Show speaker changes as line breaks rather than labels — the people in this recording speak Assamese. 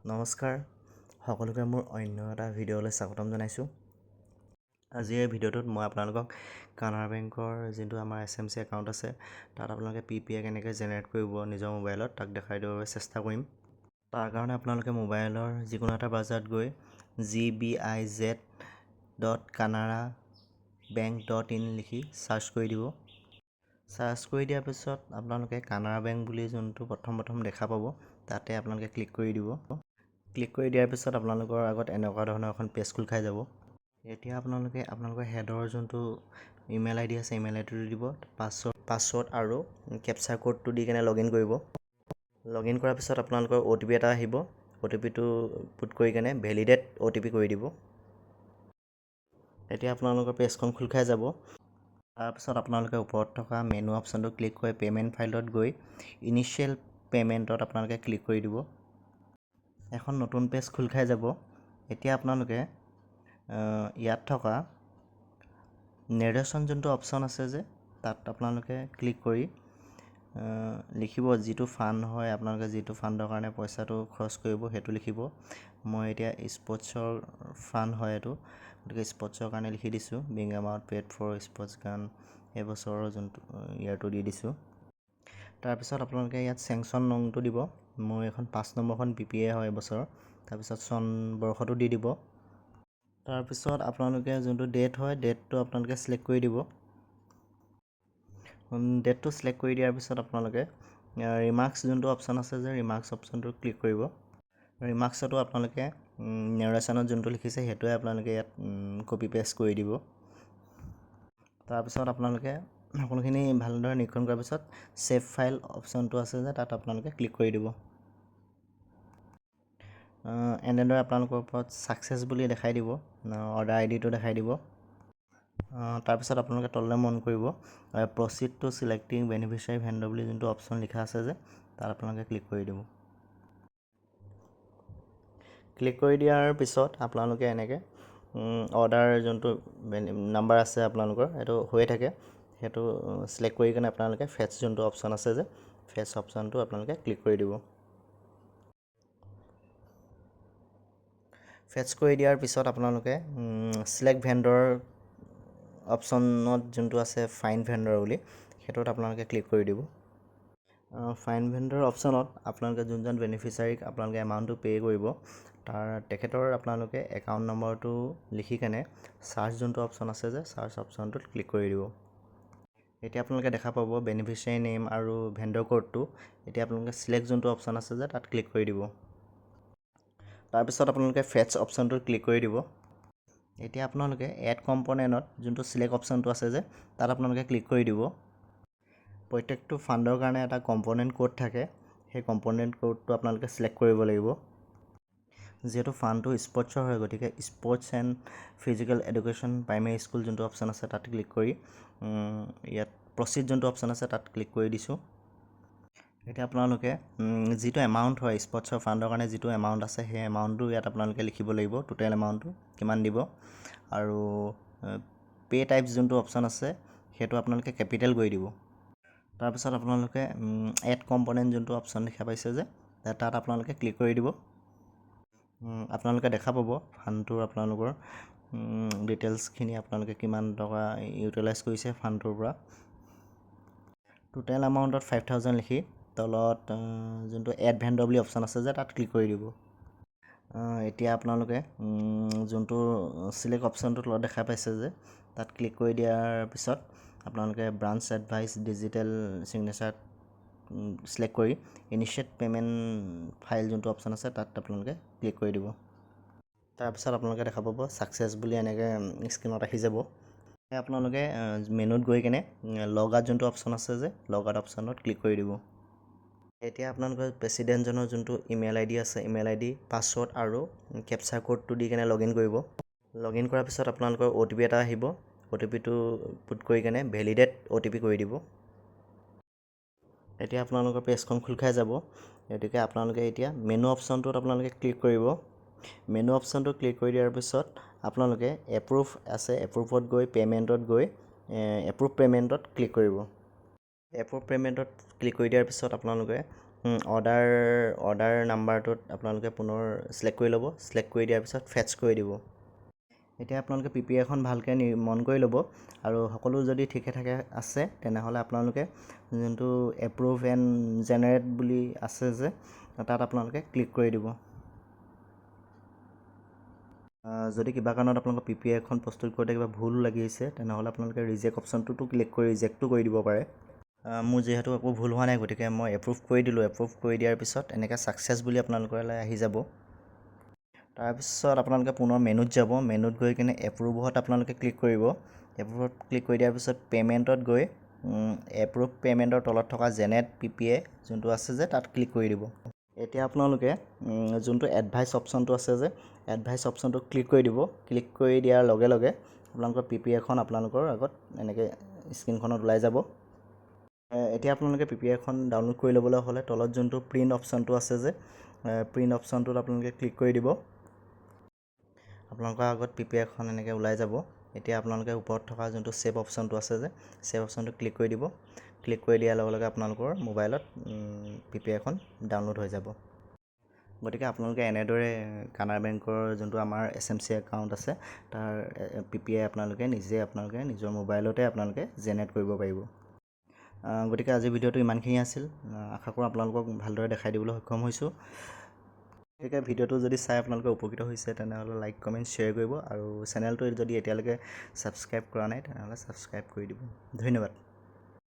নমস্কাৰ সকলোকে মোৰ অন্য এটা ভিডিঅ'লৈ স্বাগতম জনাইছোঁ। আজি এই ভিডিঅ'টোত মই আপোনালোকক কানাড়া বেংকৰ যোনটো আমাৰ SMC একাউণ্ট আছে তাত আপোনালোকে PPI কেনেকৈ জেনেৰেট কৰিব নিজৰ মোবাইলত তাক দেখাই দিবৰ বাবে চেষ্টা কৰিম। তাৰ কাৰণে আপোনালোকে মোবাইলৰ যিকোনো এটা ব্ৰাউজাৰত গৈ gbiz.canarabank.in লিখি চাৰ্চ কৰি দিব। চাৰ্চ কৰি দিয়াৰ পিছত আপোনালোকে কানাড়া বেংক বুলি যোনটো প্ৰথম দেখা পাব তাতে আপোনালোকে ক্লিক কৰি দিব। ক্লিক কৰি দিয়াৰ পিছত আপোনালোকৰ আগত এনেকুৱা ধৰণৰ এখন পেজ খোল খাই যাব। এতিয়া আপোনালোকৰ হেডৰ যোনটো ইমেইল ID আছে ইমেইল IDটো দিব, পাছৱৰ্ড আৰু কেপচা কোডটো দি কেনে লগইন কৰিব। লগইন কৰাৰ পিছত আপোনালোকৰ OTP এটা আহিব। OTPটো পুট কৰি কেনে ভেলিডেট OTP কৰি দিব। এতিয়া আপোনালোকৰ পেজখন খোল খাই যাব। তাৰপিছত আপোনালোকে ওপৰত থকা মেনু অপশ্যনটো ক্লিক কৰি পে'মেণ্ট ফাইলত গৈ ইনিচিয়েল পে'মেণ্টত আপোনালোকে ক্লিক কৰি দিব। এখন নতুন পেজ খোল খাই যাব। এতিয়া আপোনালোকে ইয়াত থকা নেৰেশ্যন যোনটো অপশ্যন আছে যে তাত আপোনালোকে ক্লিক কৰি লিখিব যিটো ফাণ্ড হয়, আপোনালোকে যিটো ফাণ্ডৰ কাৰণে পইচাটো খৰচ কৰিব সেইটো লিখিব। মই এতিয়া স্পৰ্টছৰ ফাণ্ড হয় এইটো, গতিকে স্পৰ্টছৰ কাৰণে লিখি দিছোঁ। Being amount paid for sports gun এবছৰৰ যোনটো ইয়াৰটো দি দিছোঁ। তাৰপিছত আপোনালোকে ইয়াত চেংচন নংটো দিব। মোৰ এখন 5 নম্বৰখন PPI হয় এবছৰৰ। তাৰপিছত চন বৰ্ষটো দি দিব। তাৰপিছত আপোনালোকে যোনটো ডেট হয় ডেটটো আপোনালোকে চিলেক্ট কৰি দিব। ডেটটো চিলেক্ট কৰি দিয়াৰ পিছত আপোনালোকে ৰিমাৰ্কছ যোনটো অপশ্যন আছে যে ৰিমাৰ্কছ অপশ্যনটো ক্লিক কৰিব। ৰিমাৰ্কছতো আপোনালোকে নেৰেশ্যনত যোনটো লিখিছে সেইটোৱে আপোনালোকে ইয়াত কপি পেষ্ট কৰি দিব। তাৰপিছত আপোনালোকে সকলোখিনি ভালদৰে নিৰীক্ষণ কৰাৰ পিছত ছেভ ফাইল অপশ্যনটো আছে যে তাত আপোনালোকে ক্লিক কৰি দিব। এনেদৰে আপোনালোকৰ ওপৰত ছাকচেছ বুলি দেখাই দিব, অৰ্ডাৰ IDটো দেখাই দিব। তাৰপিছত আপোনালোকে তললৈ মন কৰিব প্ৰচিড টু চিলেক্টিং বেনিফিচিয়াৰী ভেণ্ডৰ বুলি যোনটো অপশ্যন লিখা আছে যে তাত আপোনালোকে ক্লিক কৰি দিব। ক্লিক কৰি দিয়াৰ পিছত আপোনালোকে এনেকৈ অৰ্ডাৰ যোনটো নাম্বাৰ আছে আপোনালোকৰ সেইটো হৈয়ে থাকে, সেইটো চিলেক্ট কৰি কিনে আপোনালোকে ফেটছ যোনটো অপশ্যন আছে যে ফেটছ অপশ্যনটো আপোনালোকে ক্লিক কৰি দিব। ফেটছ কৰি দিয়াৰ পিছত আপোনালোকে চিলেক্ট ভেণ্ডৰ অপশ্যনত যোনটো আছে ফাইণ্ড ভেণ্ডৰ বুলি সেইটোত আপোনালোকে ক্লিক কৰি দিব। ফাইণ্ড ভেণ্ডৰ অপশ্যনত আপোনালোকে যোনজন বেনিফিচিয়াৰীক আপোনালোকে এমাউণ্টটো পে' কৰিব তেখেতৰ আপোনালোকে একাউণ্ট নম্বৰটো লিখি কেনে চাৰ্চ যোনটো অপশ্যন আছে যে চাৰ্চ অপশ্যনটোত ক্লিক কৰি দিব। এতিয়া আপোনালোকে দেখা পাব বেনিফিচিয়াৰী নেম আৰু ভেণ্ডৰ কোডটো। এতিয়া আপোনালোকে চিলেক্ট যোনটো অপশ্যন আছে যে তাত ক্লিক কৰি দিব। তাৰপিছত আপোনালোকে ফেটছ অপশ্যনটোত ক্লিক কৰি দিব। এতিয়া আপোনালোকে এড কম্পনেণ্টত যোনটো চিলেক্ট অপশ্যনটো আছে যে তাত আপোনালোকে ক্লিক কৰি দিব। প্ৰত্যেকটো ফাণ্ডৰ কাৰণে এটা কম্পনেণ্ট কোড থাকে, সেই কম্পনেণ্ট কোডটো আপোনালোকে চিলেক্ট কৰিব লাগিব। যিহেতু ফাণ্ডটো স্পৰ্টছৰ হয় গতিকে sports and physical education primary school যোনটো অপশ্যন আছে তাত ক্লিক কৰি ইয়াত প্ৰচিড যোনটো অপশ্যন আছে তাত ক্লিক কৰি দিছোঁ। এতিয়া আপোনালোকে যিটো এমাউণ্ট হয় স্পৰ্টছৰ ফাণ্ডৰ কাৰণে যিটো এমাউণ্ট আছে সেই এমাউণ্টটো ইয়াত আপোনালোকে লিখিব লাগিব, টোটেল এমাউণ্টটো কিমান দিব। আৰু পে' টাইপছ যোনটো অপশ্যন আছে সেইটো আপোনালোকে কেপিটেল কৰি দিব। তাৰপিছত আপোনালোকে এড কম্পনেণ্ট যোনটো অপশ্যন দেখা পাইছে যে তাত আপোনালোকে ক্লিক কৰি দিব। আপোনালোকে দেখা পাব ফাণ্ডটোৰ আপোনালোকৰ ডিটেইলছখিনি আপোনালোকে কিমান টকা ইউটিলাইজ কৰিছে ফাণ্ডটোৰ পৰা। টোটেল এমাউণ্টত 5,000 লিখি তলত যোনটো এড ভেণ্ডৰ বুলি অপশ্যন আছে যে তাত ক্লিক কৰি দিব। এতিয়া আপোনালোকে যোনটো চিলেক্ট অপশ্যনটো তলত দেখা পাইছে যে তাত ক্লিক কৰি দিয়াৰ পিছত আপোনালোকে branch advice digital signature select কৰি ইনিচিয়েট পে'মেণ্ট ফাইল যোনটো অপশ্যন আছে তাত আপোনালোকে ক্লিক কৰি দিব। তাৰপিছত আপোনালোকে দেখা পাব ছাকচেছ বুলি এনেকৈ স্ক্ৰীনত আহি যাব। আপোনালোকে মেনুত গৈ কেনে লগ আউট যোনটো অপশ্যন আছে যে লগ আউট অপশ্যনত ক্লিক কৰি দিব। এতিয়া আপোনালোকৰ প্ৰেছিডেণ্টজনৰ যোনটো ইমেইল ID আছে ইমেইল ID পাছৱৰ্ড আৰু কেপচা কোডটো দি কেনে লগইন কৰিব। লগইন কৰাৰ পিছত আপোনালোকৰ OTP এটা আহিব। OTPটো পুট কৰি কেনে ভেলিডেট OTP কৰি দিব। এতিয়া আপোনালোকৰ পেজখন খোল খাই যাব। গতিকে আপোনালোকে এতিয়া মেনু অপশ্যনটোত আপোনালোকে ক্লিক কৰিব। মেনু অপশ্যনটো ক্লিক কৰি দিয়াৰ পিছত আপোনালোকে এপ্ৰুভ আছে এপ্ৰুভত গৈ পে'মেণ্টত গৈ এপ্ৰুভ পে'মেণ্টত ক্লিক কৰিব। এপ্ৰুভ পে'মেণ্টত ক্লিক কৰি দিয়াৰ পিছত আপোনালোকে অৰ্ডাৰ নাম্বাৰটোত আপোনালোকে পুনৰ ছিলেক্ট কৰি ল'ব। ছিলেক্ট কৰি দিয়াৰ পিছত ফেটচ কৰি দিব। এতিয়া আপোনালোকে PPA খন ভালকৈ মন কৰি ল'ব আৰু সকলো যদি ঠিকে ঠাকে আছে তেনেহ'লে আপোনালোকে যোনটো এপ্ৰুভ এণ্ড জেনেৰেট বুলি আছে যে তাত আপোনালোকে ক্লিক কৰি দিব। যদি কিবা কাৰণত আপোনালোকৰ PPA খন প্ৰস্তুত কৰোঁতে কিবা ভুল লাগিছে তেনেহ'লে আপোনালোকে ৰিজেক্ট অপশ্যনটোতো ক্লিক কৰি ৰিজেক্টটো কৰি দিব পাৰে। মোৰ যিহেতু একো ভুল হোৱা নাই গতিকে মই এপ্ৰুভ কৰি দিলোঁ। এপ্ৰুভ কৰি দিয়াৰ পিছত এনেকৈ ছাকচেছ বুলি আপোনালোকলৈ আহি যাব। তাৰপিছত আপোনালোকে পুনৰ মেনুত যাব। মেনুত গৈ কিনে এপ্ৰুভত আপোনালোকে ক্লিক কৰিব। এপ্ৰুভত ক্লিক কৰি দিয়াৰ পিছত পে'মেণ্টত গৈ এপ্ৰুভ পে'মেণ্টৰ তলত থকা জেনেৰেট PPA যোনটো আছে যে তাত ক্লিক কৰি দিব। এতিয়া আপোনালোকে যোনটো এডভাইচ অপশ্যনটো আছে যে এডভাইচ অপশ্যনটো ক্লিক কৰি দিব। ক্লিক কৰি দিয়াৰ লগে লগে আপোনালোকৰ PPA খন আপোনালোকৰ আগত এনেকৈ স্ক্ৰীনখনত ওলাই যাব। এতিয়া আপোনালোকে PPA খন ডাউনলোড কৰি ল'বলৈ হ'লে তলত যোনটো প্ৰিণ্ট অপশ্যনটো আছে যে প্ৰিণ্ট অপশ্যনটোত আপোনালোকে ক্লিক কৰি দিব। আপোনালোকৰ আগত PPA খন এনেকৈ ওলাই যাব। এতিয়া আপোনালোকে ওপৰত থকা যোনটো ছেভ অপশ্যনটো আছে যে ছেভ অপশ্যনটো ক্লিক কৰি দিব। ক্লিক কৰি দিয়াৰ লগে লগে আপোনালোকৰ মোবাইলত PPA খন ডাউনলোড হৈ যাব। গতিকে আপোনালোকে এনেদৰে কানাড়া বেংকৰ যোনটো আমাৰ SMC একাউণ্ট আছে তাৰ PPA আপোনালোকে নিজৰ মোবাইলতে আপোনালোকে জেনেৰেট কৰিব পাৰিব। গতিকে আজিৰ ভিডিঅ'টো ইমানখিনি আছিল। আশা কৰোঁ আপোনালোকক ভালদৰে দেখাই দিবলৈ সক্ষম হৈছোঁ। গতিকে ভিডিঅ'টো যদি চাই আপোনালোকে উপকৃত হৈছে তেনেহ'লে লাইক কমেণ্ট শ্বেয়াৰ কৰিব আৰু চেনেলটো যদি এতিয়ালৈকে ছাবস্ক্ৰাইব কৰা নাই তেনেহ'লে ছাবস্ক্ৰাইব কৰি দিব। ধন্যবাদ।